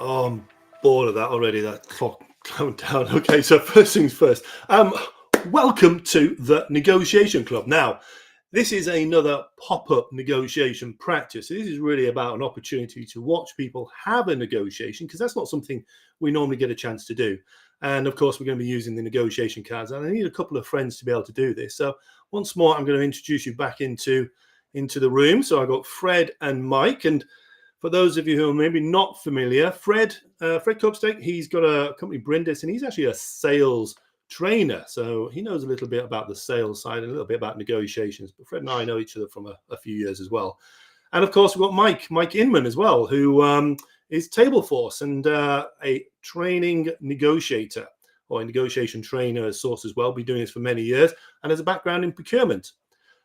Oh, I'm bored of that already. That clock going down. Okay, so first things first. Welcome to the Negotiation Club. Now, this is another pop-up negotiation practice. This is really about an opportunity to watch people have a negotiation, because that's not something we normally get a chance to do. And of course, we're going to be using the negotiation cards, and I need a couple of friends to be able to do this. So once more, I'm going to introduce you back into the room. So I've got Fred and Mike, and for those of you who are maybe not familiar, Fred Copstake, he's got a company, Brindis, and he's actually a sales trainer. So he knows a little bit about the sales side and a little bit about negotiations. But Fred and I know each other from a few years as well. And of course, we've got Mike Inman as well, who is Table Force and a training negotiator or a negotiation trainer as source as well. Been doing this for many years and has a background in procurement.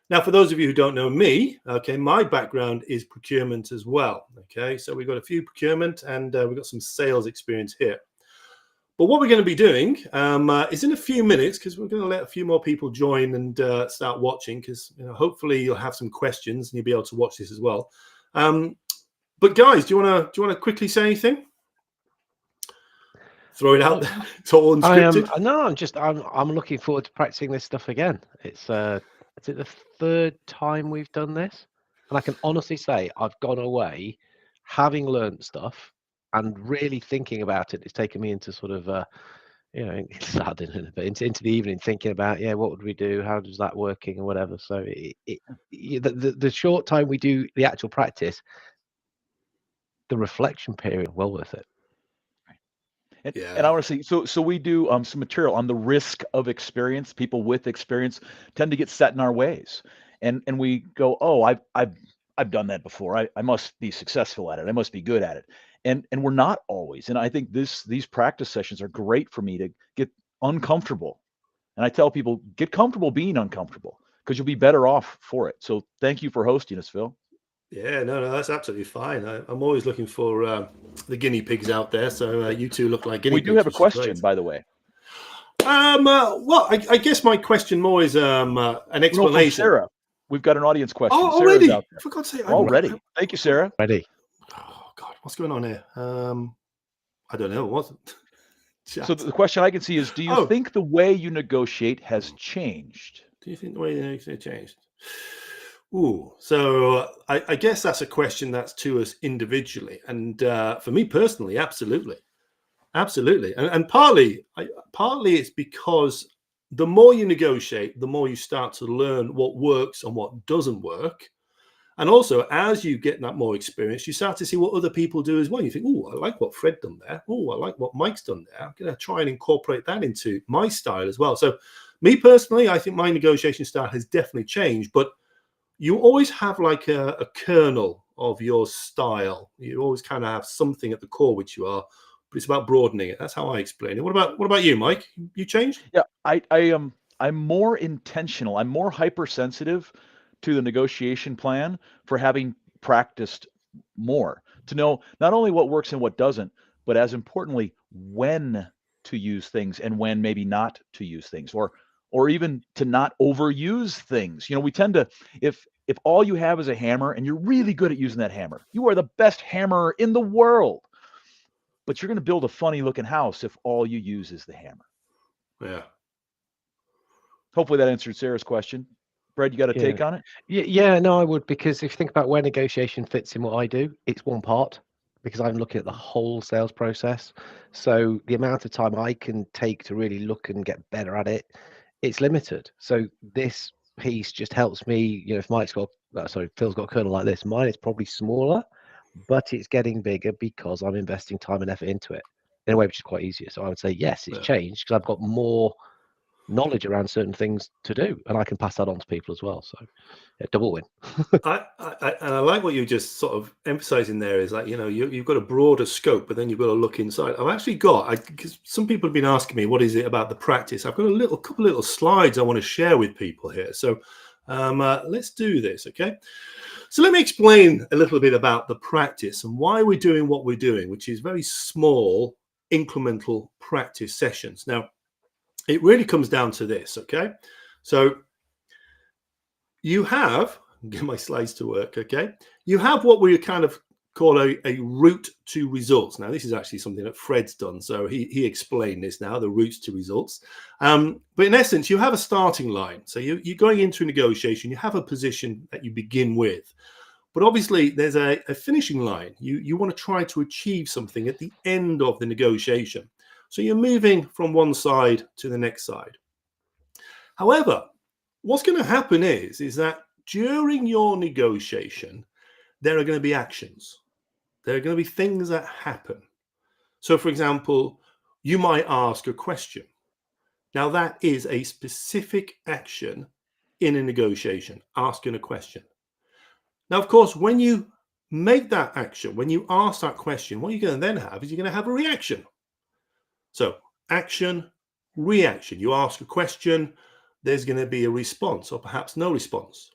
Now, for those of you who don't know me, okay, my background is procurement as well. Okay, so we've got a few procurement and we've got some sales experience here. But what we're going to be doing is in a few minutes, because we're going to let a few more people join and start watching, because hopefully you'll have some questions and you'll be able to watch this as well. But guys, do you want to quickly say anything? Throw it out there. It's all unscripted. I'm looking forward to practicing this stuff again. It's is it the third time we've done this? And I can honestly say I've gone away having learned stuff and really thinking about it. It's taken me into sort of, it's sad, isn't it? But into the evening thinking about, what would we do? How does that working and whatever. So the short time we do the actual practice, the reflection period, well worth it. And honestly, so we do some material on the risk of experience. People with experience tend to get set in our ways, and we go, oh, I've done that before. I must be successful at it. I must be good at it, and we're not always. And I think these practice sessions are great for me to get uncomfortable. And I tell people, get comfortable being uncomfortable, because you'll be better off for it. So thank you for hosting us, Phil. Yeah, no, that's absolutely fine. I'm always looking for the guinea pigs out there. So you two look like guinea pigs. We do have a question, by the way. Well, I guess my question more is an explanation. Sarah, we've got an audience question. Oh, already? Sarah's out there. For God's sake. Already. Thank you, Sarah. Ready. Oh, God, what's going on here? I don't know. What? So the question I can see is, do you think the way you negotiate has changed? Do you think the way you negotiate changed? Ooh, so I guess that's a question that's to us individually, and for me personally, absolutely, and partly it's because the more you negotiate, the more you start to learn what works and what doesn't work, and also as you get that more experience, you start to see what other people do as well. You think, oh, I like what Fred done there. Oh, I like what Mike's done there. I'm going to try and incorporate that into my style as well. So, me personally, I think my negotiation style has definitely changed, but you always have like a kernel of your style. You always kind of have something at the core which you are, but it's about broadening it. That's how I explain it. What about you, Mike? You changed? Yeah, I'm more intentional. I'm more hypersensitive to the negotiation plan for having practiced more, to know not only what works and what doesn't, but as importantly, when to use things and when maybe not to use things, or even to not overuse things. We tend to, if all you have is a hammer and you're really good at using that hammer, you are the best hammerer in the world, but you're going to build a funny looking house if all you use is the hammer. Yeah. Hopefully that answered Sarah's question. Brad, you got a take on it? Yeah, no, I would, because if you think about where negotiation fits in what I do, it's one part, because I'm looking at the whole sales process. So the amount of time I can take to really look and get better at it, it's limited. So this piece just helps me, if Phil's got a kernel like this, mine is probably smaller, but it's getting bigger because I'm investing time and effort into it in a way which is quite easier. So I would say, yes, it's changed because I've got more knowledge around certain things to do, and I can pass that on to people as well. So double win. I like what you just sort of emphasizing there is like, you've got a broader scope, but then you've got to look inside. I've actually because some people have been asking me, what is it about the practice? I've got a couple little slides I want to share with people here. So let's do this. Okay. So let me explain a little bit about the practice and why we're doing what we're doing, which is very small incremental practice sessions. Now, it really comes down to this, okay? So you have, get my slides to work, okay? You have what we kind of called a route to results. Now, this is actually something that Fred's done. So he explained this now, the routes to results. But in essence, you have a starting line. So you're going into a negotiation, you have a position that you begin with. But obviously, there's a finishing line. You want to try to achieve something at the end of the negotiation. So you're moving from one side to the next side. However, what's going to happen is that during your negotiation, there are going to be actions. There are going to be things that happen. So, for example, you might ask a question. Now, that is a specific action in a negotiation, asking a question. Now, of course, when you make that action, when you ask that question, what you're going to then have is you're going to have a reaction. So, action, reaction. You ask a question, there's going to be a response or perhaps no response.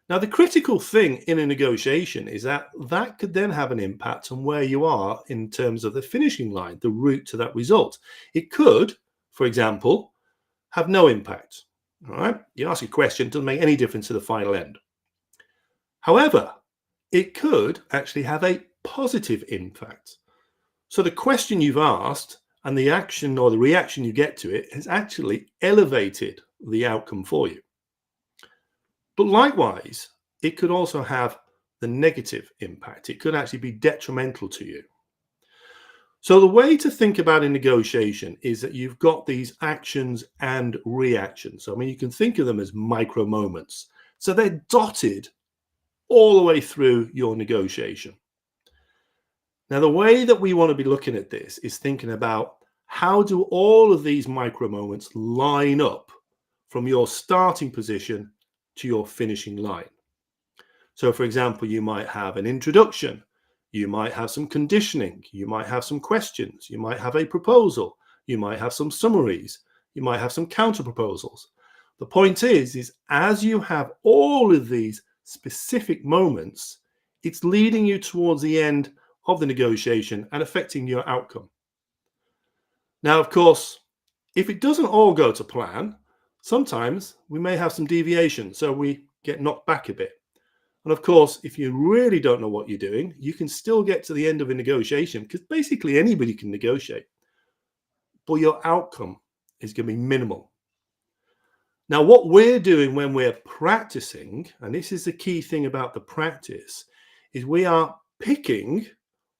Now, the critical thing in a negotiation is that that could then have an impact on where you are in terms of the finishing line, the route to that result. It could, for example, have no impact. All right, you ask a question, it doesn't make any difference to the final end. However, it could actually have a positive impact. So the question you've asked and the action or the reaction you get to it has actually elevated the outcome for you. But likewise, it could also have the negative impact. It could actually be detrimental to you. So the way to think about a negotiation is that you've got these actions and reactions. So, I mean, you can think of them as micro moments. So they're dotted all the way through your negotiation. Now, the way that we want to be looking at this is thinking about how do all of these micro moments line up from your starting position to your finishing line. So, for example, you might have an introduction, you might have some conditioning, you might have some questions, you might have a proposal, you might have some summaries, you might have some counter proposals. The point is as you have all of these specific moments, it's leading you towards the end of the negotiation and affecting your outcome. Now, of course, if it doesn't all go to plan, sometimes we may have some deviation, so we get knocked back a bit. And of course, if you really don't know what you're doing, you can still get to the end of a negotiation because basically anybody can negotiate, but your outcome is going to be minimal. Now, what we're doing when we're practicing, and this is the key thing about the practice, is we are picking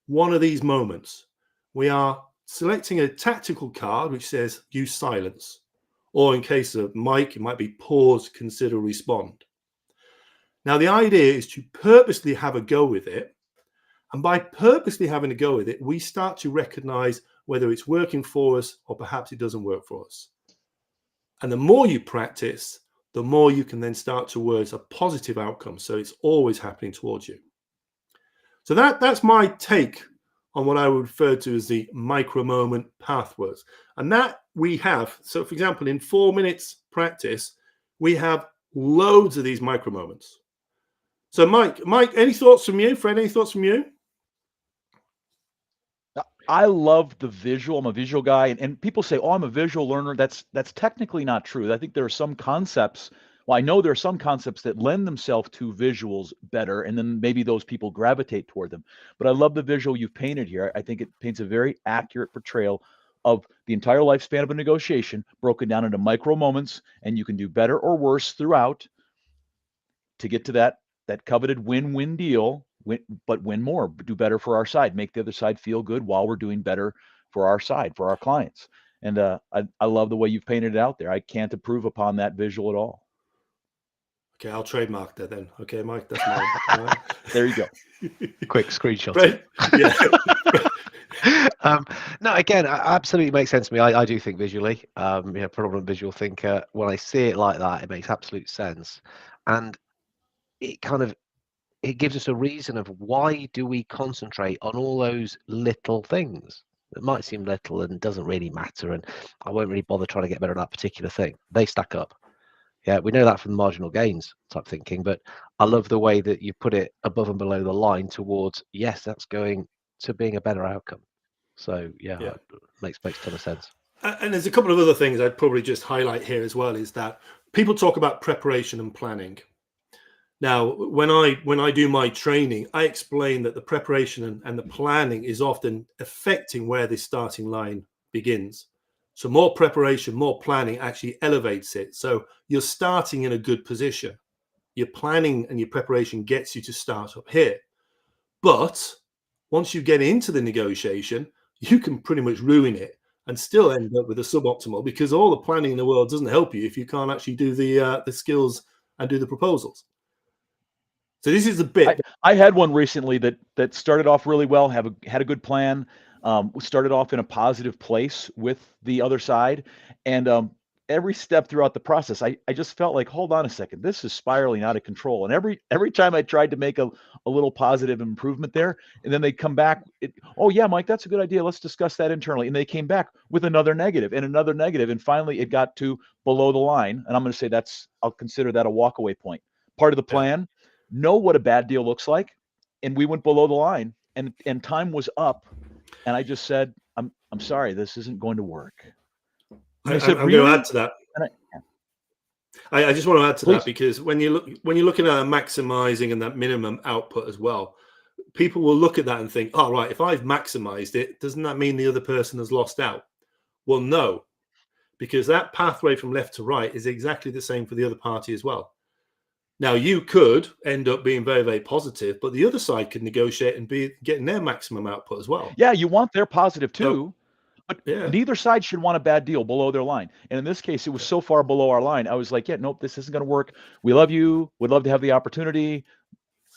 one of these moments. We are selecting a tactical card which says use silence, or in case of Mike, it might be pause, consider, respond. Now, the idea is to purposely have a go with it. And by purposely having a go with it, we start to recognize whether it's working for us or perhaps it doesn't work for us. And the more you practice, the more you can then start towards a positive outcome. So it's always happening towards you. So that's my take on what I would refer to as the micro moment pathways. And that we have, so for example, in 4 minutes practice, we have loads of these micro moments. So Mike, any thoughts from you? Fred, any thoughts from you? I love the visual. I'm a visual guy, and people say, "Oh, I'm a visual learner." That's technically not true. I think there are some concepts. Well, I know there are some concepts that lend themselves to visuals better, and then maybe those people gravitate toward them. But I love the visual you've painted here. I think it paints a very accurate portrayal of the entire lifespan of a negotiation, broken down into micro moments, and you can do better or worse throughout to get to that coveted win-win deal. But win more, do better for our side, make the other side feel good while we're doing better for our side, for our clients. And I love the way you've painted it out there. I can't improve upon that visual at all. Okay, I'll trademark that then. Okay, Mike, that's mine. Right. There you go. Quick screenshot. Right. Yeah. No, again, absolutely makes sense to me. I do think visually. Problem visual thinker. When I see it like that, it makes absolute sense, and it gives us a reason of why do we concentrate on all those little things that might seem little and doesn't really matter, and I won't really bother trying to get better at that particular thing. They stack up. Yeah, we know that from the marginal gains type thinking, but I love the way that you put it above and below the line towards, yes, that's going to being a better outcome. So yeah. It makes a ton of sense. And there's a couple of other things I'd probably just highlight here as well, is that people talk about preparation and planning. Now, when I do my training, I explain that the preparation and the planning is often affecting where this starting line begins. So more preparation, more planning actually elevates it. So you're starting in a good position. Your planning and your preparation gets you to start up here. But once you get into the negotiation, you can pretty much ruin it and still end up with a suboptimal, because all the planning in the world doesn't help you if you can't actually do the skills and do the proposals. So this is the bit. I had one recently that started off really well, had a good plan, started off in a positive place with the other side, and every step throughout the process, I just felt like, hold on a second, this is spiraling out of control. And every time I tried to make a little positive improvement there, and then they come back, oh yeah, Mike, that's a good idea. Let's discuss that internally. And they came back with another negative and another negative, and finally it got to below the line. And I'm going to say I'll consider that a walkaway point. Part of the plan. Know what a bad deal looks like, and we went below the line, and time was up, and I just said, I'm sorry, this isn't going to work. And I'm going to add to that. I just want to add to that, because when you're looking at maximizing and that minimum output as well, people will look at that and think, oh, right, if I've maximized it, doesn't that mean the other person has lost out? Well, no, because that pathway from left to right is exactly the same for the other party as well. Now, you could end up being very, very positive, but the other side could negotiate and be getting their maximum output as well. Yeah, you want their positive too, but yeah, neither side should want a bad deal below their line. And in this case, it was so far below our line, I was like, yeah, nope, this isn't going to work. We love you. Would love to have the opportunity,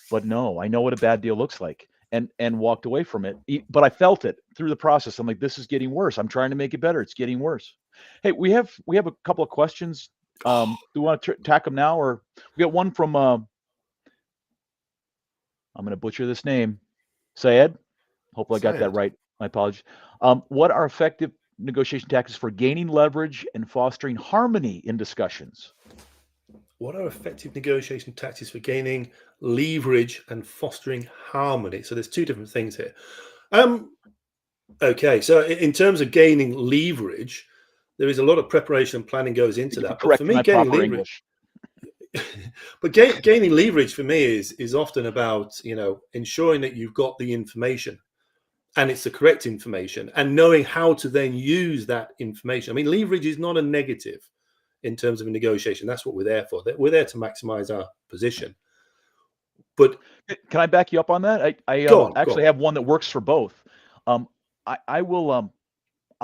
but no, I know what a bad deal looks like, and walked away from it. But I felt it through the process. I'm like, this is getting worse. I'm trying to make it better. It's getting worse. Hey, we have a couple of questions. Do we want to tack them now, or we got one from I'm going to butcher this name, Syed. Hopefully I got that right. My apologies. What are effective negotiation tactics for gaining leverage and fostering harmony in discussions? What are effective negotiation tactics for gaining leverage and fostering harmony? So there's two different things here. Okay, so in terms of gaining leverage, there is a lot of preparation and planning goes into that. But for me, gaining leverage, gaining leverage for me is often about, ensuring that you've got the information and it's the correct information, and knowing how to then use that information. I mean, leverage is not a negative in terms of a negotiation. That's what we're there for. We're there to maximize our position. But can I back you up on that? I actually have one that works for both. I'll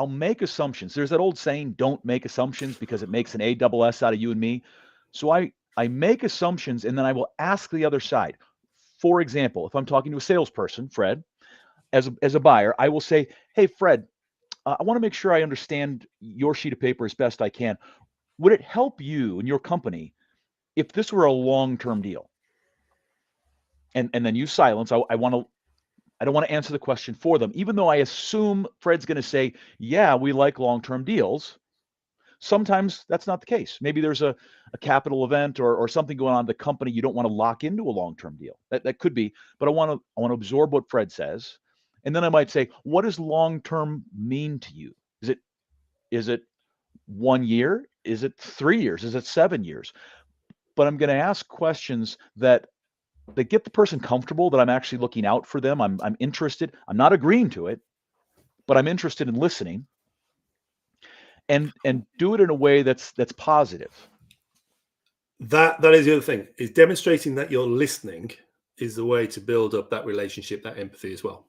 make assumptions. There's that old saying, don't make assumptions, because it makes an ASS out of you and me. So I make assumptions, and then I will ask the other side. For example, if I'm talking to a salesperson, Fred, as a buyer, I will say, hey, Fred, I want to make sure I understand your sheet of paper as best I can. Would it help you and your company if this were a long-term deal? And then you silence. I don't want to answer the question for them, even though I assume Fred's going to say, yeah, we like long-term deals. Sometimes that's not the case. Maybe there's a capital event or something going on in the company. You don't want to lock into a long-term deal. That could be, but I want to absorb what Fred says. And then I might say, what does long-term mean to you? Is it 1 year? Is it 3 years? Is it 7 years? But I'm going to ask questions that get the person comfortable that I'm actually looking out for them. I'm interested. I'm not agreeing to it, but I'm interested in listening, and do it in a way that's positive. That is the other thing, is demonstrating that you're listening is the way to build up that relationship, that empathy as well.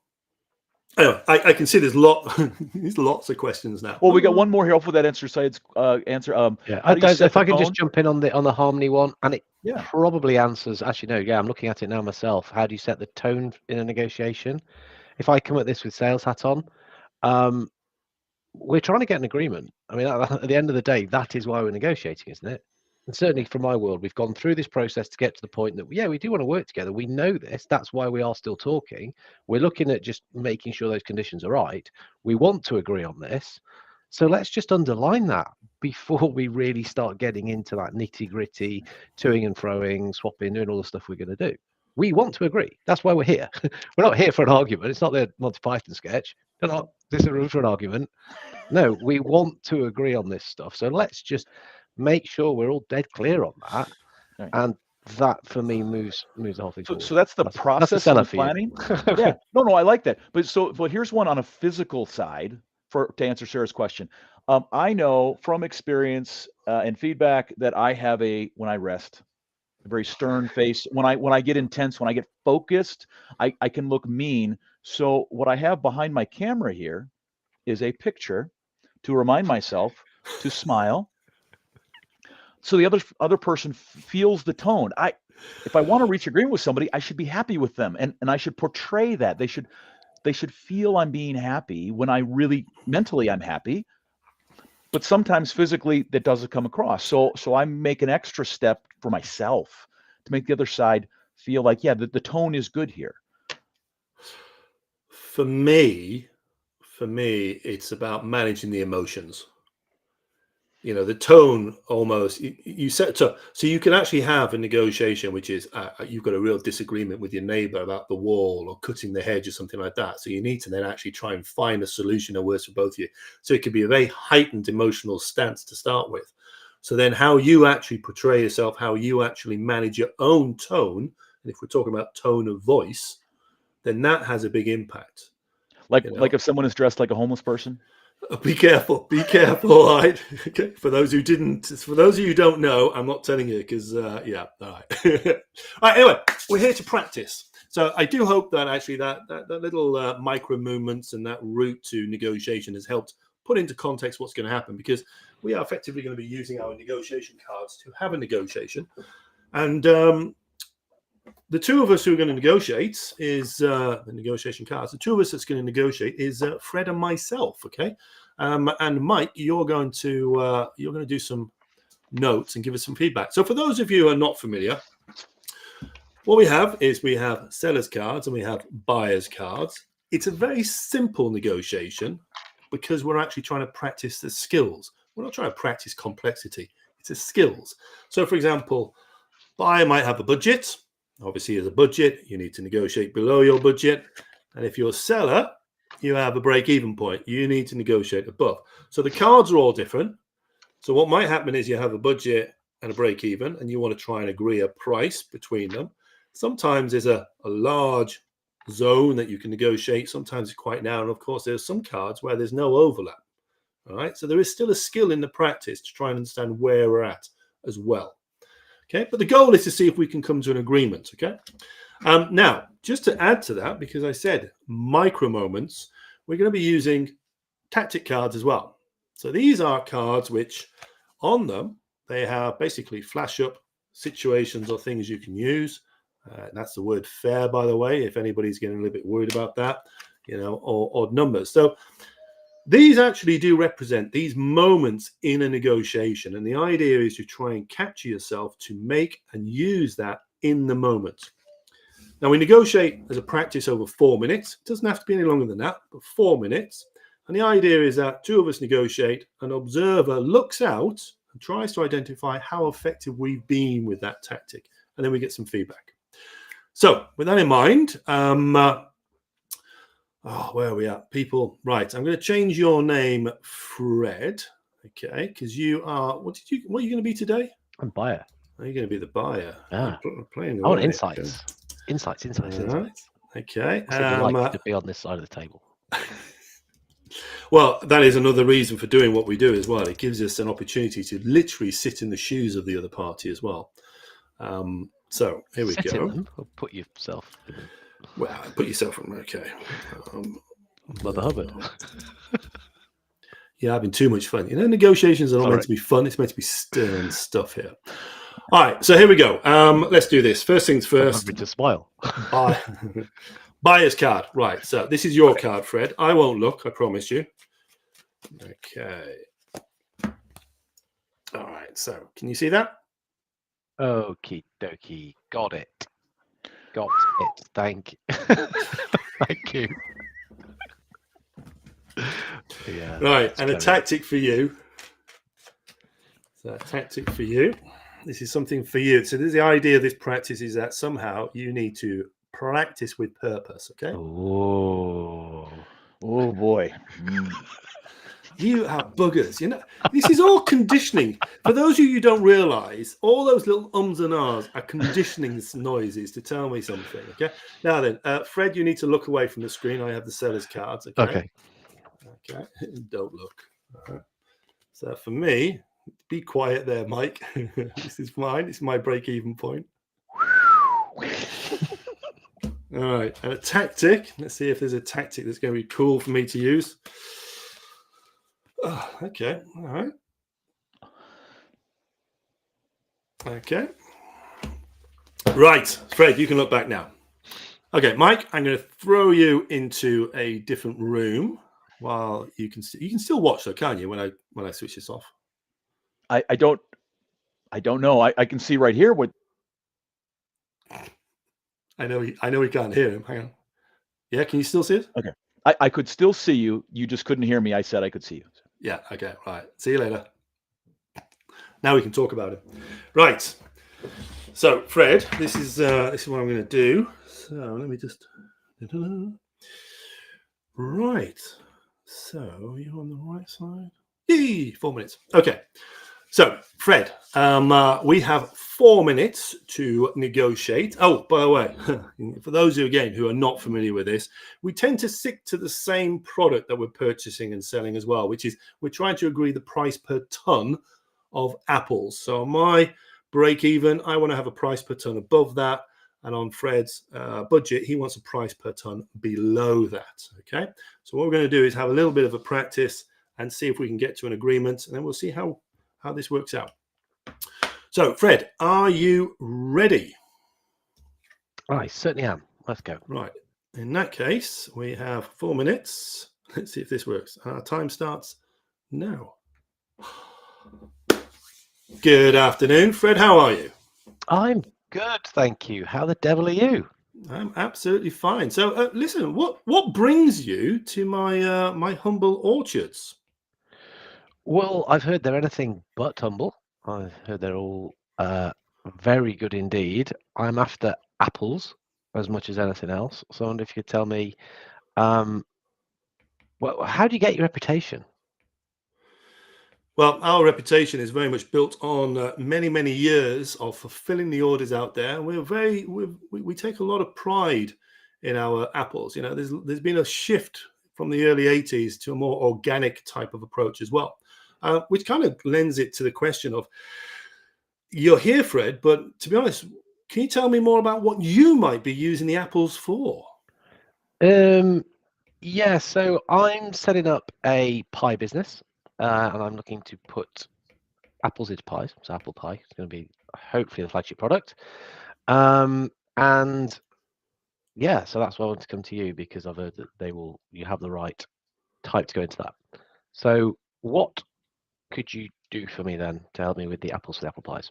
Anyway, I can see there's lots of questions now. Well, we got one more here. Hopefully that answers Syed's answer. If I can just jump in on the harmony one, and it probably answers. Actually, no. Yeah, I'm looking at it now myself. How do you set the tone in a negotiation? If I come at this with sales hat on, we're trying to get an agreement. I mean, at the end of the day, that is why we're negotiating, isn't it? And certainly from my world, we've gone through this process to get to the point that, we do want to work together. We know this. That's why we are still talking. We're looking at just making sure those conditions are right. We want to agree on this. So let's just underline that before we really start getting into that nitty-gritty, toing and froing, swapping, doing all the stuff we're going to do. We want to agree. That's why we're here. We're not here for an argument. It's not the Monty Python sketch. This is a room for an argument. No, we want to agree on this stuff. So let's just make sure we're all dead clear on that. Right. And that for me moves the whole thing forward. So that's the that's a process seller of for you. planning. Yeah, no, I like that. But here's one on a physical side to answer Sarah's question. I know from experience and feedback that I have when I rest, a very stern face. When I get intense, when I get focused, I can look mean. So what I have behind my camera here is a picture to remind myself to smile. So the other person feels the tone. If I want to reach agreement with somebody, I should be happy with them, and I should portray that. They should feel I'm being happy when I really mentally I'm happy. But sometimes physically that doesn't come across. So I make an extra step for myself to make the other side feel like, yeah, the tone is good here. For me, it's about managing the emotions. You know, the tone almost you set so you can actually have a negotiation, which is you've got a real disagreement with your neighbor about the wall or cutting the hedge or something like that. So you need to then actually try and find a solution that works for both of you. So it could be a very heightened emotional stance to start with. So then how you actually portray yourself, how you actually manage your own tone, and if we're talking about tone of voice, then that has a big impact. Like if someone is dressed like a homeless person. Be careful, all right? Okay. For those of you who don't know, I'm not telling you because, yeah, all right. All right, anyway, we're here to practice. So I do hope that actually that little micro movements and that route to negotiation has helped put into context what's going to happen, because we are effectively going to be using our negotiation cards to have a negotiation. And the two of us who are going to negotiate is the negotiation cards. The two of us that's going to negotiate is Fred and myself. Okay, and Mike, you're going to do some notes and give us some feedback. So for those of you who are not familiar, what we have sellers cards and we have buyers cards. It's a very simple negotiation because we're actually trying to practice the skills. We're not trying to practice complexity. It's a skills. So for example, buyer might have a budget. Obviously, as a budget, you need to negotiate below your budget. And if you're a seller, you have a break-even point. You need to negotiate above. So the cards are all different. So what might happen is you have a budget and a break-even, and you want to try and agree a price between them. Sometimes there's a large zone that you can negotiate. Sometimes it's quite narrow. And of course, there's some cards where there's no overlap. All right. So there is still a skill in the practice to try and understand where we're at as well. Okay, but the goal is to see if we can come to an agreement. Okay, now just to add to that, because I said micro moments, we're going to be using tactic cards as well. So these are cards which on them they have basically flash up situations or things you can use. That's the word fair, by the way, if anybody's getting a little bit worried about that, or odd numbers. So these actually do represent these moments in a negotiation. And the idea is to try and capture yourself to make and use that in the moment. Now, we negotiate as a practice over 4 minutes. It doesn't have to be any longer than that, but 4 minutes. And the idea is that two of us negotiate, an observer looks out and tries to identify how effective we've been with that tactic. And then we get some feedback. So with that in mind, where are we at? People, right. I'm going to change your name, Fred. Okay, because you are. What are you going to be today? I'm buyer. Are you going to be the buyer? Ah. Playing I want away. insights. Okay. Insights. Right. Okay. What's it like to be on this side of the table? Well, that is another reason for doing what we do as well. It gives us an opportunity to literally sit in the shoes of the other party as well. So here we Sit go. in them or put yourself in them? Well, put yourself in. Okay. Mother Hubbard. Yeah, having too much fun. Negotiations are not meant to be fun. It's meant to be stern stuff here. All right, so here we go. Let's do this. First things first. I'm to smile. Buyer's card. Right, so this is your card, Fred. I won't look, I promise you. Okay. All right, so can you see that? Okie dokie. Got it. Thank you. Thank you. Yeah. Right, and a tactic for you. So a tactic for you. This is something for you. So the idea of this practice is that somehow you need to practice with purpose, okay? Oh boy. You are buggers. You know, this is all conditioning. For those of you who don't realise, all those little ums and ahs are conditioning noises to tell me something. Okay. Now then, Fred, you need to look away from the screen. I have the seller's cards. Okay. Okay. Don't look. All right. So for me, be quiet there, Mike. This is mine. It's my break-even point. All right. And a tactic. Let's see if there's a tactic that's going to be cool for me to use. Oh, okay. All right. Okay. Right. Fred, you can look back now. Okay, Mike, I'm going to throw you into a different room while you can still watch though, can't you, when I switch this off? I don't know. I can see right here what I know we can't hear him. Hang on. Yeah, can you still see it? Okay. I could still see you. You just couldn't hear me. I said I could see you. Yeah, okay, right. See you later. Now we can talk about it. Right. So, Fred, this is what I'm going to do. So let me just. Right. So you're on the right side. Yee! 4 minutes. Okay. So, Fred, we have 4 minutes to negotiate. Oh, by the way, for those of you again who are not familiar with this, we tend to stick to the same product that we're purchasing and selling as well, which is we're trying to agree the price per ton of apples. So my break even, I want to have a price per ton above that. And on Fred's budget, he wants a price per ton below that. Okay. So what we're going to do is have a little bit of a practice and see if we can get to an agreement. And then we'll see how this works out. So, Fred, are you ready? I certainly am. Let's go. Right. In that case, we have 4 minutes. Let's see if this works. Our time starts now. Good afternoon, Fred. How are you? I'm good, thank you. How the devil are you? I'm absolutely fine. So, listen, what brings you to my my humble orchards? Well, I've heard they're anything but humble. I've heard they're all very good indeed. I'm after apples as much as anything else. So I wonder if you could tell me, well, how do you get your reputation? Well, our reputation is very much built on many years of fulfilling the orders out there. We take a lot of pride in our apples. You know, there's been a shift from the early 80s to a more organic type of approach as well, which kind of lends it to the question of, you're here, Fred, but to be honest, can you tell me more about what you might be using the apples for? Yeah, so I'm setting up a pie business, and I'm looking to put apples into pies. So apple pie is going to be hopefully the flagship product. And yeah, so that's why I want to come to you, because I've heard that you have the right type to go into that. So what could you do for me then to help me with the apples for the apple pies?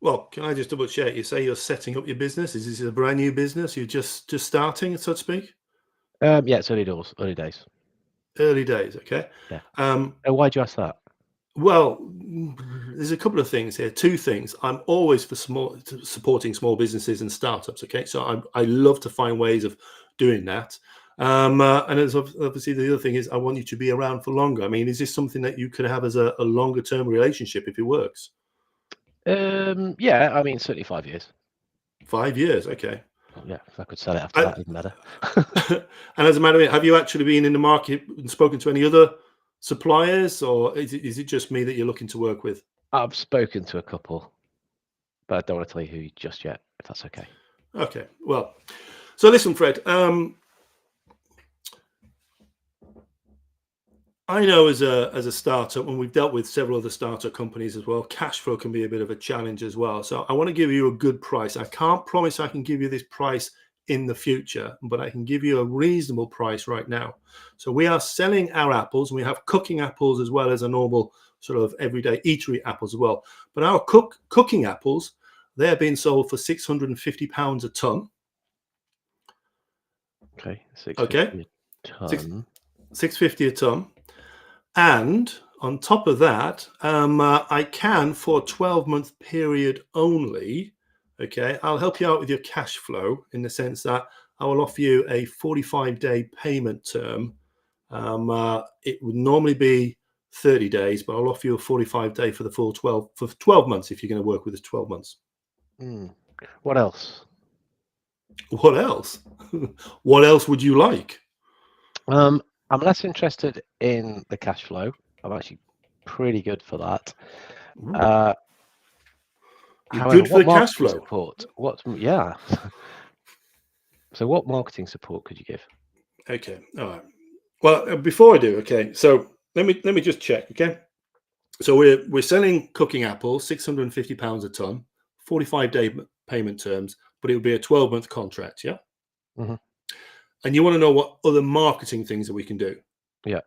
Well, can I just double check? You say you're setting up your business. Is this a brand new business? You're just starting, so to speak? Yeah, it's early days. Early days, okay. Yeah. Why'd you ask that? Well, there's a couple of things here. 2 things. I'm always for supporting small businesses and startups. Okay, so I love to find ways of doing that. And as obviously the other thing is, I want you to be around for longer. I mean, is this something that you could have as a longer term relationship if it works? Yeah, I mean certainly 5 years. 5 years, okay. Yeah, if I could sell it after that, even better. And as a matter of fact, have you actually been in the market and spoken to any other suppliers, or is it just me that you're looking to work with? I've spoken to a couple, but I don't want to tell you who just yet, if that's okay. Okay. Well, so listen, Fred. I know as a startup, when we've dealt with several other startup companies as well, cash flow can be a bit of a challenge as well. So I want to give you a good price. I can't promise I can give you this price in the future, but I can give you a reasonable price right now. So we are selling our apples, and we have cooking apples as well as a normal sort of everyday eatery apples as well. But our cooking apples, they're being sold for £650 a ton. Okay, Okay, a ton. 650 a ton. And on top of that, I can, for a 12-month period only, okay, I'll help you out with your cash flow in the sense that I will offer you a 45-day payment term It would normally be 30 days, but I'll offer you a 45-day for the full 12 months if you're going to work with us 12 months. What else? What else? What else would you like? I'm less interested in the cash flow. I'm actually pretty good for that. You're However, good for the cash flow. Support? So what marketing support could you give? Okay. All right. Well, before I do, okay. So let me just check. Okay. So we're selling cooking apples, £650 a ton, 45-day payment terms, but it would be a 12-month contract. Yeah. Mm-hmm. And you want to know what other marketing things that we can do? Yeah.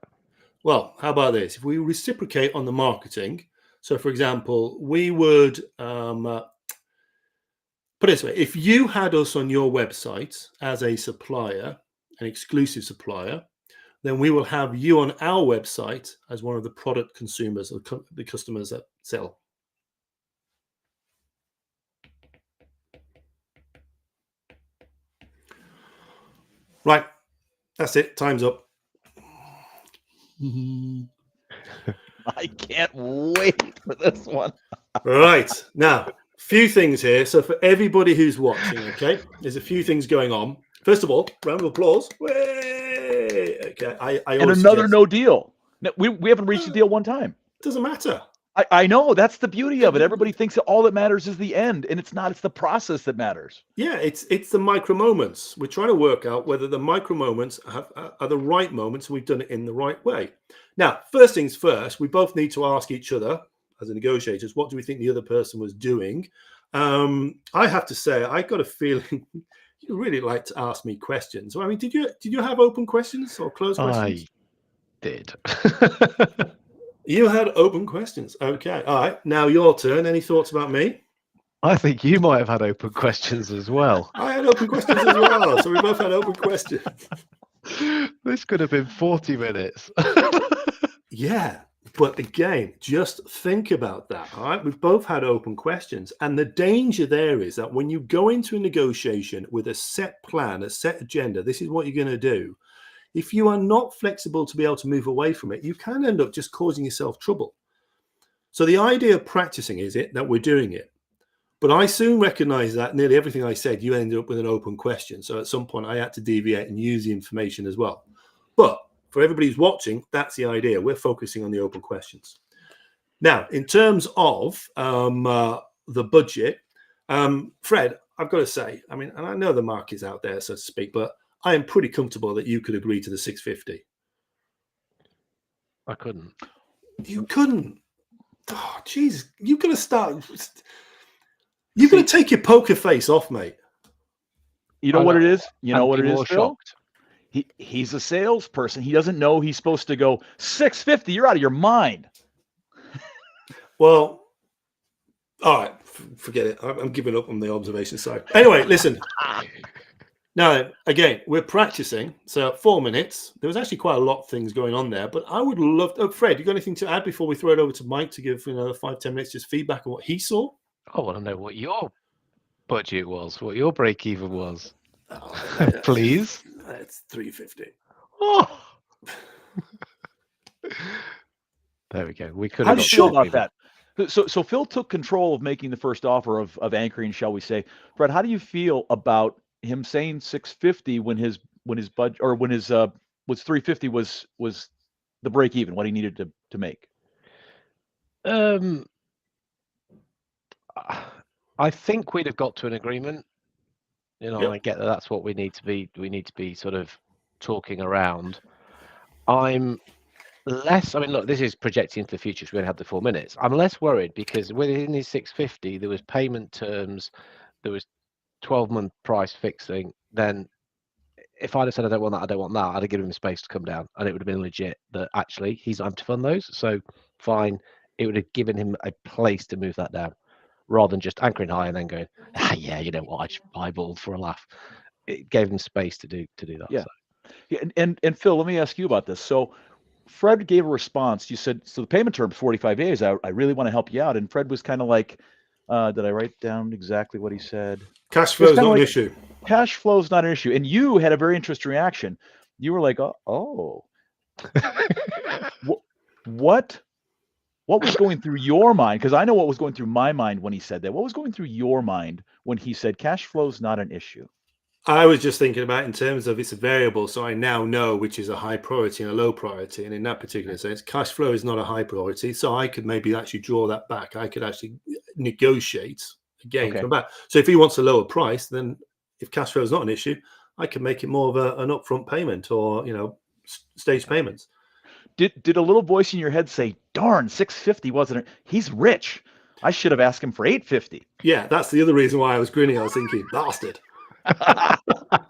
Well, how about this? If we reciprocate on the marketing, so for example, we would put it this way: if you had us on your website as a supplier, an exclusive supplier, then we will have you on our website as one of the product consumers, or the customers that sell. Right, that's it. Time's up. I can't wait for this one. Right, now, few things here. So for everybody who's watching, okay, there's a few things going on. First of all, round of applause. Way! Okay, I and another no deal. No, we haven't reached a deal one time. Doesn't matter. I know, that's the beauty of it. Everybody thinks that all that matters is the end, and it's not. It's the process that matters. Yeah, it's the micro moments. We're trying to work out whether the micro moments are the right moments, and we've done it in the right way. Now, first things first, we both need to ask each other as negotiators, what do we think the other person was doing? I have to say, I got a feeling you really like to ask me questions. I mean, did you have open questions or closed questions? I did. You had open questions. Okay. All right. Now your turn. Any thoughts about me? I think you might have had open questions as well. I had open questions as well. So we both had open questions. This could have been 40 minutes. Yeah. But again, just think about that. All right. We've both had open questions. And the danger there is that when you go into a negotiation with a set plan, a set agenda, this is what you're going to do. If you are not flexible to be able to move away from it, you can end up just causing yourself trouble. So the idea of practicing is that we're doing it. But I soon recognized that nearly everything I said, you ended up with an open question. So at some point I had to deviate and use the information as well. But for everybody who's watching, that's the idea. We're focusing on the open questions. Now, in terms of the budget, Fred, I've got to say, I mean, and I know the market's out there, so to speak, but I am pretty comfortable that you could agree to the 650. I couldn't. You couldn't. Oh, jeez. You've got to start. You've got to take your poker face off, mate. You know what it is? You know what it is, Phil? Shocked. He's a salesperson. He doesn't know he's supposed to go 650. You're out of your mind. Well, all right. Forget it. I'm giving up on the observation side. Anyway, listen. Now, again, we're practicing. So 4 minutes. There was actually quite a lot of things going on there, but I would love to. Oh, Fred, you got anything to add before we throw it over to Mike to give another 5-10 minutes just feedback on what he saw? I want to know what your budget was, what your break even was. Oh, Please. It's 350. Oh. There we go. We could. How do you feel about that? So Phil took control of making the first offer of anchoring, shall we say? Fred, how do you feel about him saying 650 when his budget, or when his was 350 was the break even, what he needed to make? I think we'd have got to an agreement. You know, Yep. I get that that's what we need to be. We need to be sort of talking around. I'm less. I mean, look, this is projecting into the future. So we only have the 4 minutes. I'm less worried because within his 650, there was payment terms, there was 12-month price fixing. Then, if I'd have said I don't want that, I don't want that, I'd have given him space to come down, and it would have been legit that actually he's not having to fund those. So fine, it would have given him a place to move that down, rather than just anchoring high and then going, yeah, you know what, I just eyeballed for a laugh. It gave him space to do that. Yeah. So. Yeah, and Phil, let me ask you about this. So Fred gave a response. You said, so the payment term 45 days, I really want to help you out. And Fred was kind of like, did I write down exactly what he said? Cash flow is not an issue. Cash flow is not an issue. And you had a very interesting reaction. You were like, oh, What was going through your mind? Because I know what was going through my mind when he said that. What was going through your mind when he said cash flow is not an issue? I was just thinking about in terms of it's a variable, so I now know which is a high priority and a low priority. And in that particular sense, cash flow is not a high priority. So I could maybe actually draw that back. I could actually negotiate again, Okay. come back. So if he wants a lower price, then if cash flow is not an issue, I can make it more of an upfront payment or, stage payments. Did a little voice in your head say, darn, 650 wasn't it? He's rich. I should have asked him for 850. Yeah, that's the other reason why I was grinning. I was thinking, bastard. I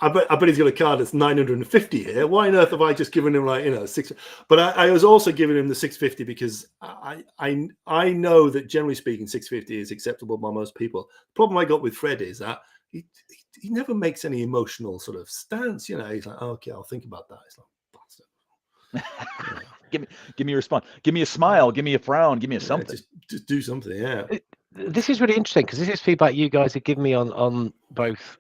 bet he's got a card that's 950 here. Why on earth have I just given him 6? But I was also giving him the 650 because I know that generally speaking, 650 is acceptable by most people. The problem I got with Fred is that he never makes any emotional sort of stance. He's like, okay, I'll think about that. It's like, bastard. Give me a response. Give me a smile. Give me a frown. Give me a something. Just do something. Yeah. This is really interesting because this is feedback you guys have given me on both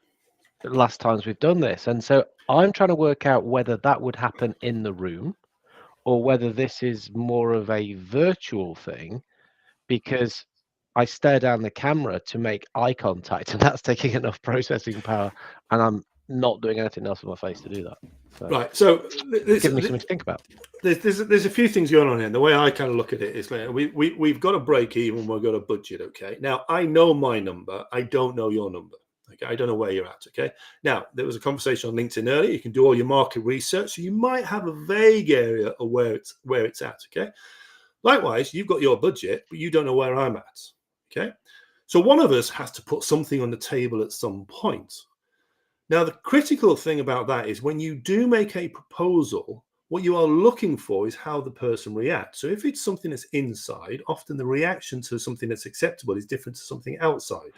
last times we've done this, and so I'm trying to work out whether that would happen in the room or whether this is more of a virtual thing, because I stare down the camera to make eye contact and that's taking enough processing power, and I'm not doing anything else with my face to do that. So, right. So give me something to think about. There's a few things going on here. And the way I kind of look at it is like we've got a break even, we've got a budget. Okay. Now I know my number. I don't know your number. Okay, I don't know where you're at. Okay. Now there was a conversation on LinkedIn earlier. You can do all your market research, so you might have a vague area of where it's at. Okay. Likewise, you've got your budget, but you don't know where I'm at. Okay. So one of us has to put something on the table at some point. Now the critical thing about that is when you do make a proposal, what you are looking for is how the person reacts. So if it's something that's inside, often the reaction to something that's acceptable is different to something outside.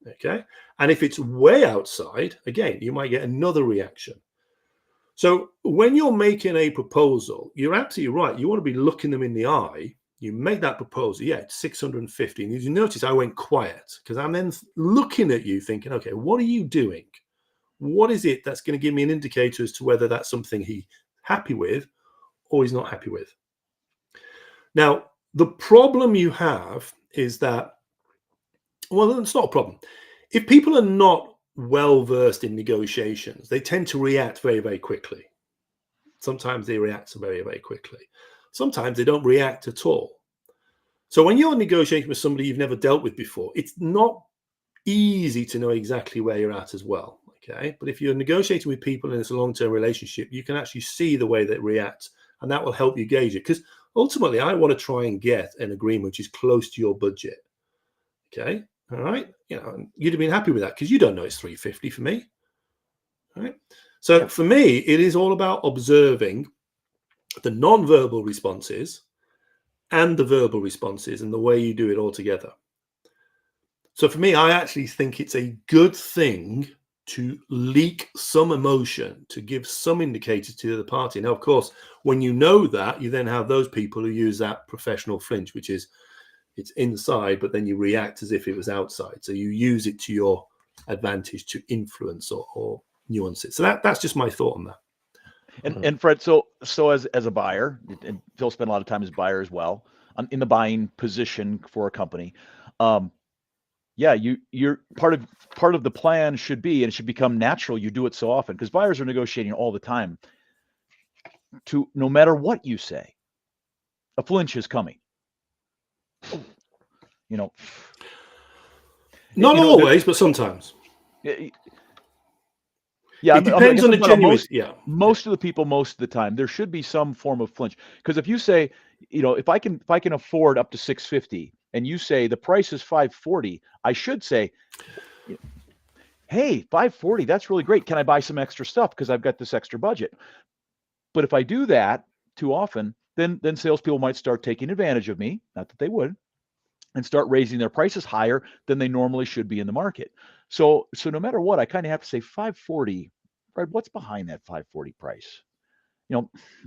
Okay. And if it's way outside, again, you might get another reaction. So when you're making a proposal, you're absolutely right. You want to be looking them in the eye. You make that proposal. Yeah, it's 650. And you notice I went quiet because I'm then looking at you thinking, okay, what are you doing? What is it that's going to give me an indicator as to whether that's something he's happy with or he's not happy with? Now, the problem you have is that, well, it's not a problem. If people are not well versed in negotiations, they tend to react very, very quickly. Sometimes they react very, very quickly. Sometimes they don't react at all. So when you're negotiating with somebody you've never dealt with before, it's not easy to know exactly where you're at as well. Okay. But if you're negotiating with people and it's a long-term relationship, you can actually see the way they react, and that will help you gauge it. Because ultimately, I want to try and get an agreement which is close to your budget. Okay. All right. You'd have been happy with that because you don't know it's 350 for me. All right. So for me, it is all about observing the non-verbal responses and the verbal responses and the way you do it all together. So for me, I actually think it's a good thing to leak some emotion, to give some indicator to the other party. Now, of course, when you know that, you then have those people who use that professional flinch, which is it's inside, but then you react as if it was outside. So you use it to your advantage to influence or nuance it. So that's just my thought on that. And Fred, so as a buyer, and Phil spent a lot of time as a buyer as well, in the buying position for a company. You're part of the plan should be, and it should become natural. You do it so often because buyers are negotiating all the time. To no matter what you say, a flinch is coming. Not always, but sometimes. Yeah, it depends on the genuine. Most of the people, most of the time, there should be some form of flinch. Because if you say, if I can afford up to 650, and you say the price is 540, I should say, hey, 540, that's really great. Can I buy some extra stuff because I've got this extra budget? But if I do that too often, then salespeople might start taking advantage of me. Not that they would. And start raising their prices higher than they normally should be in the market. So no matter what, I kind of have to say 540. Fred, what's behind that 540 price?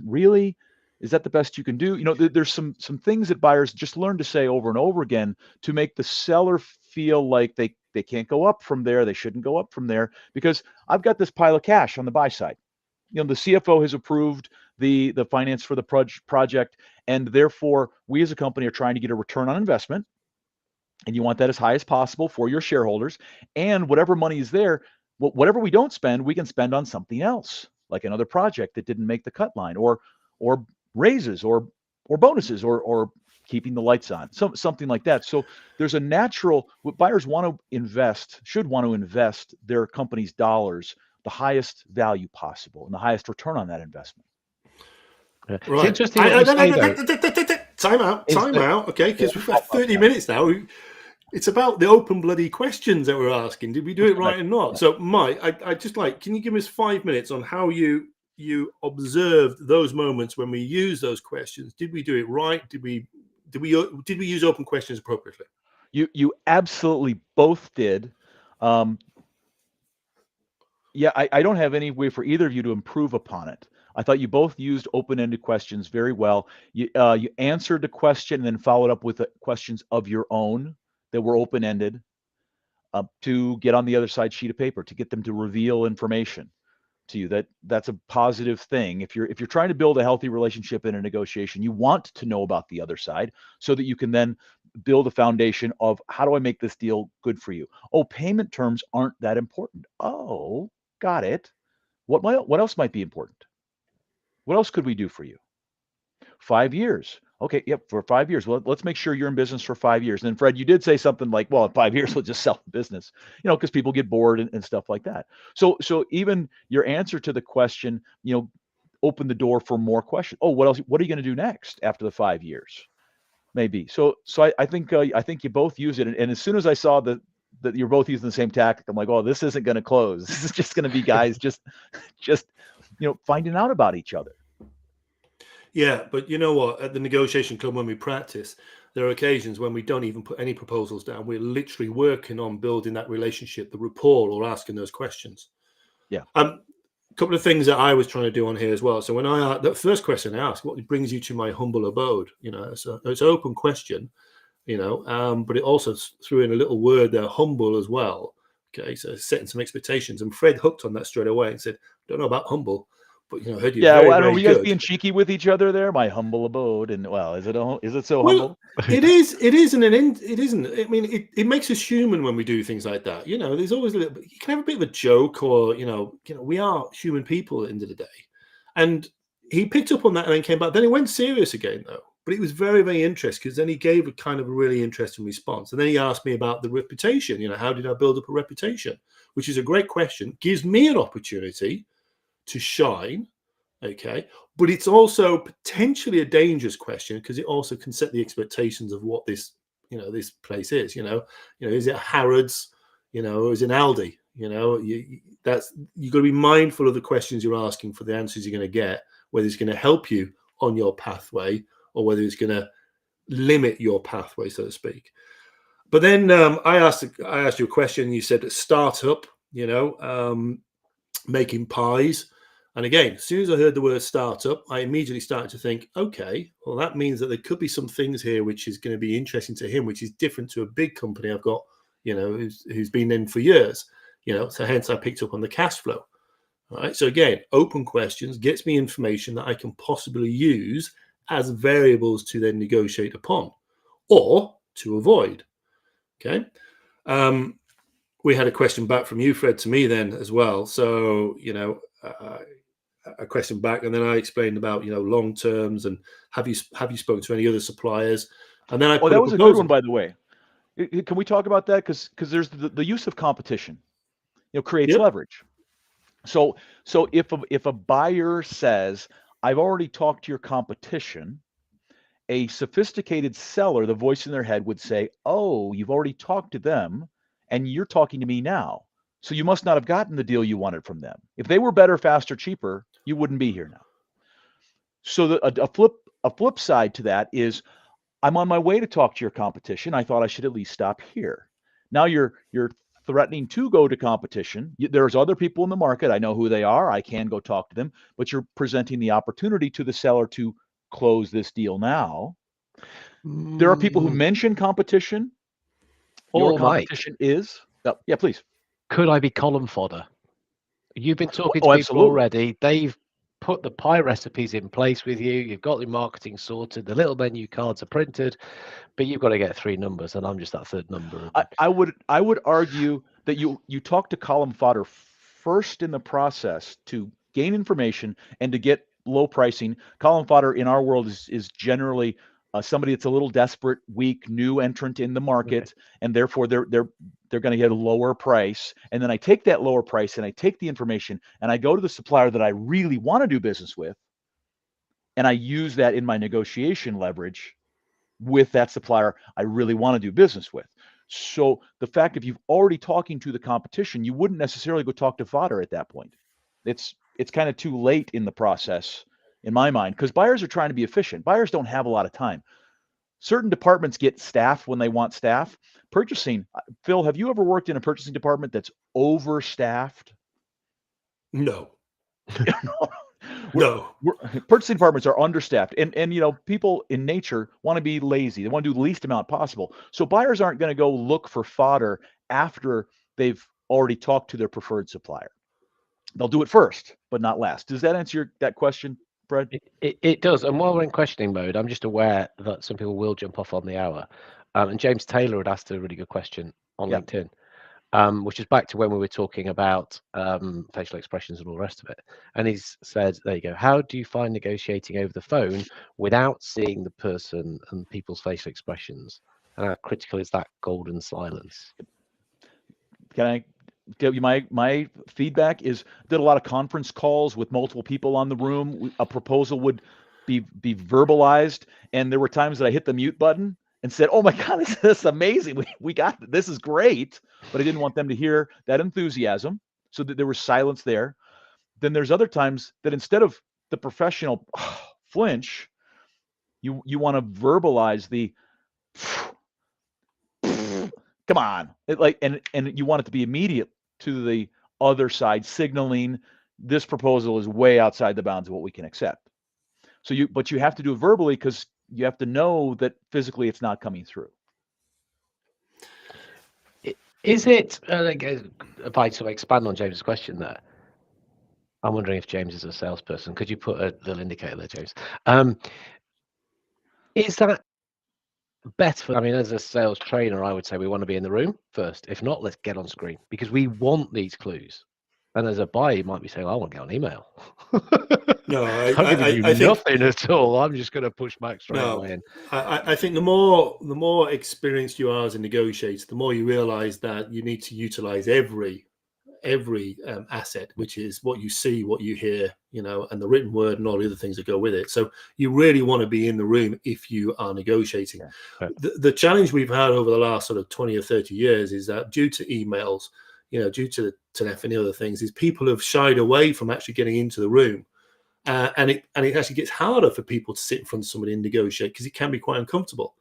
Really, is that the best you can do? There's some things that buyers just learn to say over and over again to make the seller feel like they can't go up from there. They shouldn't go up from there because I've got this pile of cash on the buy side. The CFO has approved the finance for the project, and therefore we as a company are trying to get a return on investment, and you want that as high as possible for your shareholders. And whatever money is there, whatever we don't spend, we can spend on something else, like another project that didn't make the cut line, or raises, or bonuses, or keeping the lights on, something like that. So there's a natural, what buyers should want to invest their company's dollars the highest value possible and the highest return on that investment. Right. Right. It's interesting what you say, though. Time out. Okay, because we've got 30 minutes now. It's about the open bloody questions that we're asking. Did we do it right or not? So, Mike, I just can you give us 5 minutes on how you observed those moments when we use those questions? Did we do it right? Did we use open questions appropriately? You absolutely both did. Yeah, I don't have any way for either of you to improve upon it. I thought you both used open-ended questions very well. You answered the question and then followed up with questions of your own that were open-ended, to get on the other side sheet of paper, to get them to reveal information to you. That's a positive thing. If you're trying to build a healthy relationship in a negotiation, you want to know about the other side so that you can then build a foundation of, how do I make this deal good for you? Oh, payment terms aren't that important. Oh, got it. What else might be important? What else could we do for you? 5 years. Okay, yep, for 5 years. Well, let's make sure you're in business for 5 years. And then, Fred, you did say something like, well, in 5 years, we'll just sell the business, because people get bored and stuff like that. So even your answer to the question, open the door for more questions. Oh, what else? What are you going to do next after the 5 years? Maybe. So I think you both use it. And as soon as I saw that you're both using the same tactic, I'm like, oh, this isn't going to close. This is just going to be guys just finding out about each other. Yeah, but you know what? At the negotiation club, when we practice, there are occasions when we don't even put any proposals down. We're literally working on building that relationship, the rapport, or asking those questions. Yeah. A couple of things that I was trying to do on here as well. So when the first question I asked, what brings you to my humble abode? It's an open question, but it also threw in a little word there, humble, as well. Okay, so setting some expectations, and Fred hooked on that straight away and said, "Don't know about humble." But heard you. Yeah, very, well, I don't know. very Were you guys good. being cheeky with each other there? My humble abode, and well, is it so Well, humble? It is. It isn't. It isn't. I mean, it makes us human when we do things like that. There's always a little. You can have a bit of a joke, or we are human people at the end of the day. And he picked up on that and then came back. Then he went serious again, though. But it was very, very interesting, because then he gave a kind of a really interesting response. And then he asked me about the reputation. How did I build up a reputation? Which is a great question. Gives me an opportunity to shine. Okay, but it's also potentially a dangerous question, because it also can set the expectations of what this place is. Is it Harrods? Or is it Aldi? You've got to be mindful of the questions you're asking for the answers you're going to get, whether it's going to help you on your pathway or whether it's going to limit your pathway, so to speak. But then I asked you a question. You said startup, making pies. And again, as soon as I heard the word startup, I immediately started to think, okay, well, that means that there could be some things here which is going to be interesting to him, which is different to a big company I've got, who's been in for years, so hence I picked up on the cash flow. All right. So again, open questions gets me information that I can possibly use as variables to then negotiate upon or to avoid. Okay. We had a question back from you, Fred, to me then as well. So, a question back, and then I explained about long terms and have you spoken to any other suppliers, and then I put that was a good one, by the way. Can we talk about that? Because there's the use of competition, creates leverage. So if a buyer says, I've already talked to your competition, a sophisticated seller, the voice in their head would say, oh, you've already talked to them and you're talking to me now. So you must not have gotten the deal you wanted from them. If they were better, faster, cheaper, you wouldn't be here now. So a flip side to that is, I'm on my way to talk to your competition. I thought I should at least stop here. Now you're threatening to go to competition. There's other people in the market. I know who they are. I can go talk to them, but you're presenting the opportunity to the seller to close this deal now. There are people who mention competition. Your competition is, yeah, please. Could I be column fodder? You've been talking to people absolutely. already. They've put the pie recipes in place with you. You've got the marketing sorted. The little menu cards are printed, but you've got to get 3 numbers, and I'm just that third number. I would argue that you talk to column fodder first in the process to gain information and to get low pricing. Column fodder in our world is generally somebody that's a little desperate, weak, new entrant in the market, and therefore they're going to get a lower price. And then I take that lower price and I take the information and I go to the supplier that I really want to do business with, and I use that in my negotiation leverage with that supplier I really want to do business with. So the fact, if you've already talking to the competition, you wouldn't necessarily go talk to fodder at that point. It's kind of too late in the process, in my mind, because buyers are trying to be efficient. Buyers don't have a lot of time. Certain departments get staff when they want staff. Purchasing, Phil, have you ever worked in a purchasing department that's overstaffed? No. Purchasing departments are understaffed, and you know, people in nature want to be lazy. They want to do the least amount possible. So buyers aren't going to go look for fodder after they've already talked to their preferred supplier. They'll do it first, but not last. Does that answer that question, Brad? It does. And while we're in questioning mode, I'm just aware that some people will jump off on the hour. And James Taylor had asked a really good question on LinkedIn, which is back to when we were talking about facial expressions and all the rest of it. And he's said, there you go. How do you find negotiating over the phone without seeing the person and people's facial expressions? And how critical is that golden silence? Can I tell you my feedback is, did a lot of conference calls with multiple people on the room. A proposal would be verbalized, and there were times that I hit the mute button and said, "Oh my God, this is amazing. We got this is great," but I didn't want them to hear that enthusiasm, so that there was silence there. Then there's other times that instead of the professional flinch, you want to verbalize the come on, and you want it to be immediate to the other side, signaling this proposal is way outside the bounds of what we can accept. But you have to do it verbally, because you have to know that physically it's not coming through. Is it, if I sort of expand on James's question there, I'm wondering if James is a salesperson. Could you put a little indicator there, James? Is that better? I mean, as a sales trainer, I would say we want to be in the room first. If not, let's get on screen, because we want these clues. And as a buyer, you might be saying, I want to get on email. No, I'm giving you nothing at all. I'm just going to push back straight away. And I think the more experienced you are as a negotiator, the more you realize that you need to utilize every asset, which is what you see, what you hear, you know, and the written word and all the other things that go with it. So you really want to be in the room if you are negotiating. Yeah. The challenge we've had over the last sort of 20 or 30 years is that due to emails, you know, due to telephony and other things, is people have shied away from actually getting into the room. And it actually gets harder for people to sit in front of somebody and negotiate, because it can be quite uncomfortable.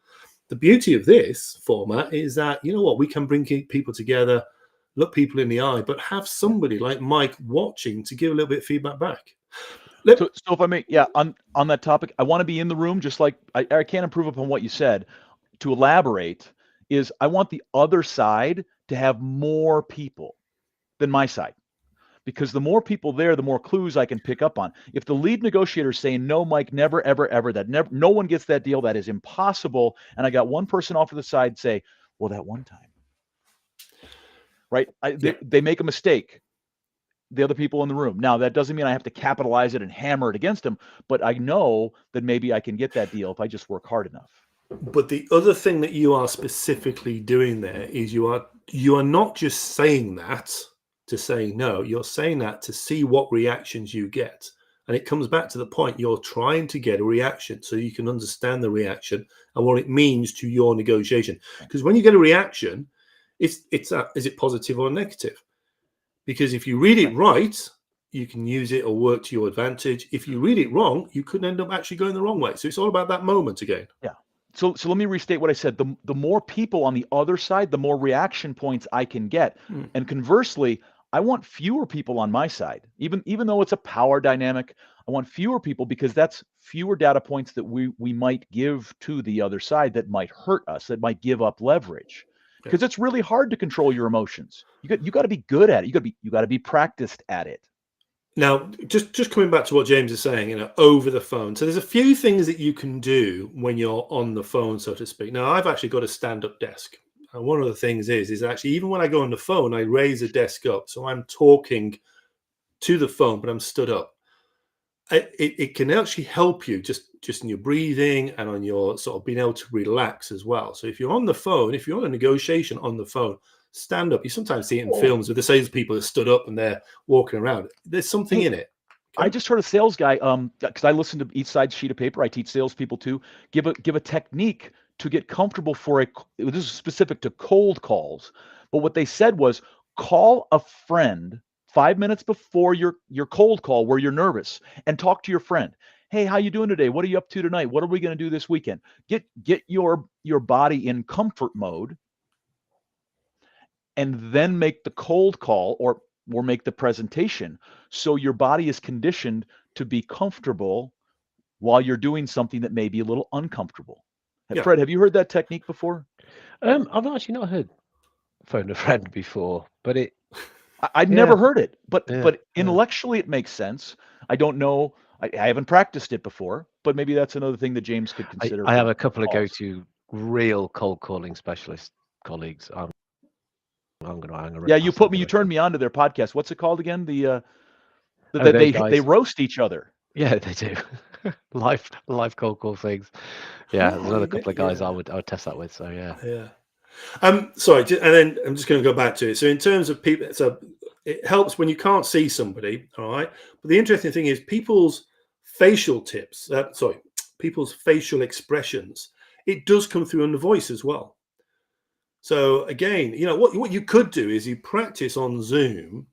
The beauty of this format is that, you know what, we can bring people together, look people in the eye, but have somebody like Mike watching to give a little bit of feedback back. So if I may, on that topic, I want to be in the room, just like I can't improve upon what you said. To elaborate is, I want the other side to have more people than my side, because the more people there, the more clues I can pick up on. If the lead negotiator is saying, no, Mike, never, ever, ever, no one gets that deal, that is impossible, and I got one person off to the side say, well, that one time, right? They make a mistake, the other people in the room. Now, that doesn't mean I have to capitalize it and hammer it against them, but I know that maybe I can get that deal if I just work hard enough. But the other thing that you are specifically doing there is you are not just saying that to say no, you're saying that to see what reactions you get. And it comes back to the point, you're trying to get a reaction so you can understand the reaction and what it means to your negotiation. Because when you get a reaction, is it positive or negative? Because if you read it right, you can use it or work to your advantage. If you read it wrong, you could end up actually going the wrong way. So it's all about that moment again. Yeah. So let me restate what I said. The more people on the other side, the more reaction points I can get. And conversely, I want fewer people on my side. Even though it's a power dynamic, I want fewer people, because that's fewer data points that we might give to the other side that might hurt us, that might give up leverage. Because it's really hard to control your emotions. You got to be good at it. You got to be practiced at it. Now, just coming back to what James is saying, over the phone. So there's a few things that you can do when you're on the phone, so to speak. Now, I've actually got a stand-up desk. And one of the things is actually, even when I go on the phone, I raise the desk up. So I'm talking to the phone, but I'm stood up. It can actually help you just in your breathing and on your sort of being able to relax as well. So if you're on the phone, if you're on a negotiation on the phone, stand up. You sometimes see it in films with the salespeople that stood up and they're walking around. There's something in it. Okay? I just heard a sales guy, because I listen to each side sheet of paper. I teach salespeople too. Give a technique to get comfortable for this is specific to cold calls. But what they said was, call a friend 5 minutes before your cold call where you're nervous and talk to your friend. Hey, how you doing today? What are you up to tonight? What are we going to do this weekend? Get your body in comfort mode, and then make the cold call or make the presentation, so your body is conditioned to be comfortable while you're doing something that may be a little uncomfortable. Yeah. Fred, have you heard that technique before? I've actually not heard phone a friend before, but I'd never heard it, but intellectually it makes sense. I don't know. I haven't practiced it before, but maybe that's another thing that James could consider. I have a couple of go-to real cold calling specialist colleagues. I'm going to hang around. Yeah, you turned me on to their podcast. What's it called again? They roast each other. Yeah, they do. live cold call things. Yeah, there's another couple of guys I would test that with. So yeah. Sorry, and then I'm just going to go back to it. So in terms of people, so it helps when you can't see somebody, all right? But the interesting thing is people's facial expressions, it does come through on the voice as well. So again, what you could do is you practice on Zoom,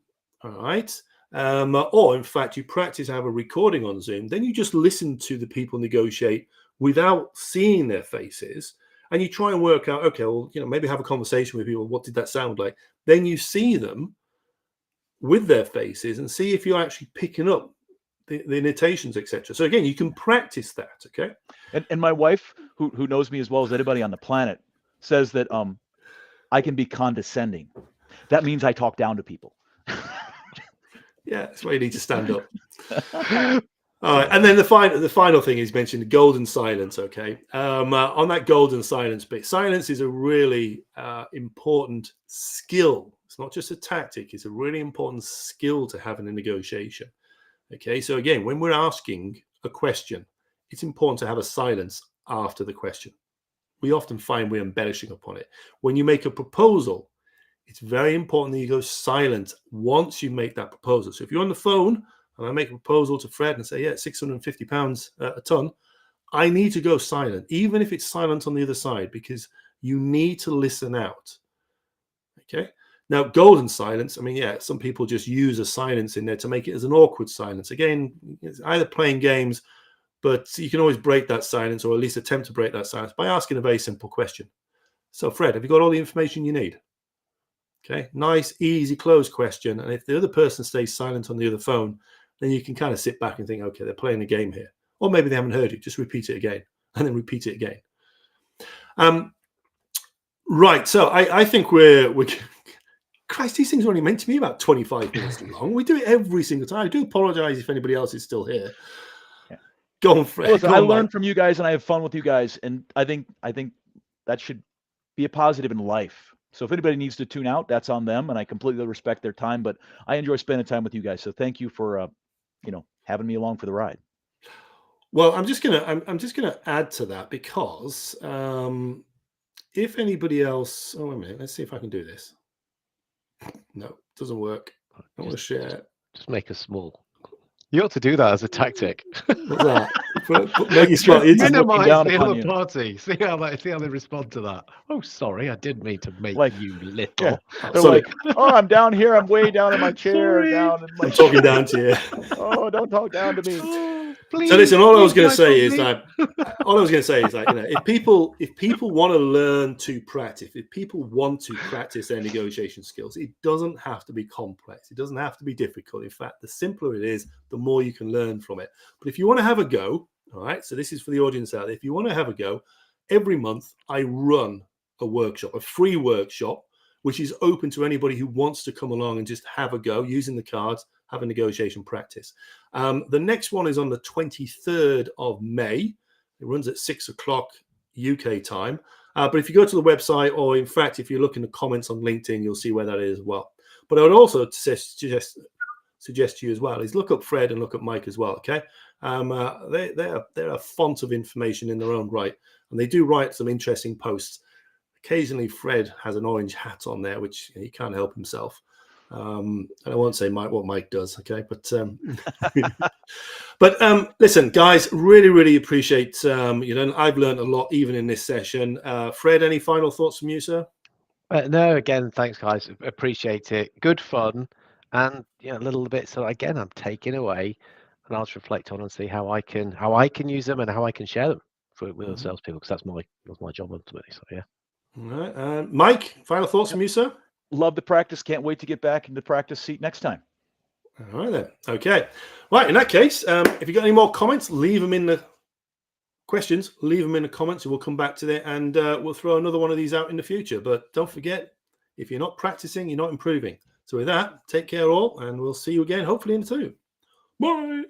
all right? Or in fact, you practice have a recording on Zoom. Then you just listen to the people negotiate without seeing their faces. And you try and work out, okay, well, maybe have a conversation with people. What did that sound like? Then you see them with their faces and see if you're actually picking up the intonations, etc. So again, you can practice that, okay? And my wife, who knows me as well as anybody on the planet, says that I can be condescending. That means I talk down to people. Yeah, that's why you need to stand up. All right, and then the final thing is mentioned, golden silence. Okay, on that golden silence bit, silence is a really important skill. It's not just a tactic; it's a really important skill to have in a negotiation. Okay, so again, when we're asking a question, it's important to have a silence after the question. We often find we're embellishing upon it. When you make a proposal, it's very important that you go silent once you make that proposal. So if you're on the phone and I make a proposal to Fred and say, yeah, £650 a ton, I need to go silent, even if it's silent on the other side, because you need to listen out. Okay. Now, golden silence, I mean, yeah, some people just use a silence in there to make it as an awkward silence. Again, it's either playing games, but you can always break that silence, or at least attempt to break that silence by asking a very simple question. So, Fred, have you got all the information you need? Okay, nice, easy, closed question. And if the other person stays silent on the other phone, then you can kind of sit back and think, okay, they're playing a game here. Or maybe they haven't heard you. Just repeat it again and then repeat it again. Right, so I think we're Christ, these things are only meant to be about 25 minutes long. We do it every single time. I do apologize if anybody else is still here. Yeah. Go on, Fred. Listen, I learned from you guys and I have fun with you guys. And I think that should be a positive in life. So if anybody needs to tune out, that's on them, and I completely respect their time. But I enjoy spending time with you guys. So thank you for, having me along for the ride. Well, I'm just gonna add to that because if anybody else, wait a minute, let's see if I can do this. No, it doesn't work. I want to share. Just make a small. You ought to do that as a tactic. What's that? Make you smart. Minimize the other party. See how they respond to that. Oh, sorry, I didn't mean to make you little. Yeah. They're like, oh, I'm down here. I'm way down in my chair. I'm talking down to you. Oh, don't talk down to me. Please, so listen, all I was going to say is that if people want to learn to practice, if people want to practice their negotiation skills, it doesn't have to be complex. It doesn't have to be difficult. In fact, the simpler it is, the more you can learn from it. But if you want to have a go, all right, so this is for the audience out there. If you want to have a go, every month I run a workshop, a free workshop, which is open to anybody who wants to come along and just have a go using the cards, have a negotiation practice. The next one is on the 23rd of May. It runs at 6 o'clock UK time. But if you go to the website, or in fact, if you look in the comments on LinkedIn, you'll see where that is as well. But I would also suggest to you as well is look up Fred and look up Mike as well. Okay, they're a font of information in their own right, and they do write some interesting posts. Occasionally, Fred has an orange hat on there, which he can't help himself. And I won't say what Mike does, okay? But listen, guys, really appreciate I've learned a lot even in this session. Fred, any final thoughts from you, sir? No, again, thanks, guys. Appreciate it. Good fun, and a little bit. So again, I'm taking away, and I'll just reflect on and see how I can use them and how I can share them with the salespeople, because that's my job ultimately. So yeah. All right, Mike, final thoughts from you, sir? Love the practice. Can't wait to get back in the practice seat next time. All right then. Okay. Right. In that case, if you got any more comments, leave them in the questions. Leave them in the comments, and we'll come back to that, and we'll throw another one of these out in the future. But don't forget, if you're not practicing, you're not improving. So with that, take care all, and we'll see you again, hopefully in 2. Bye.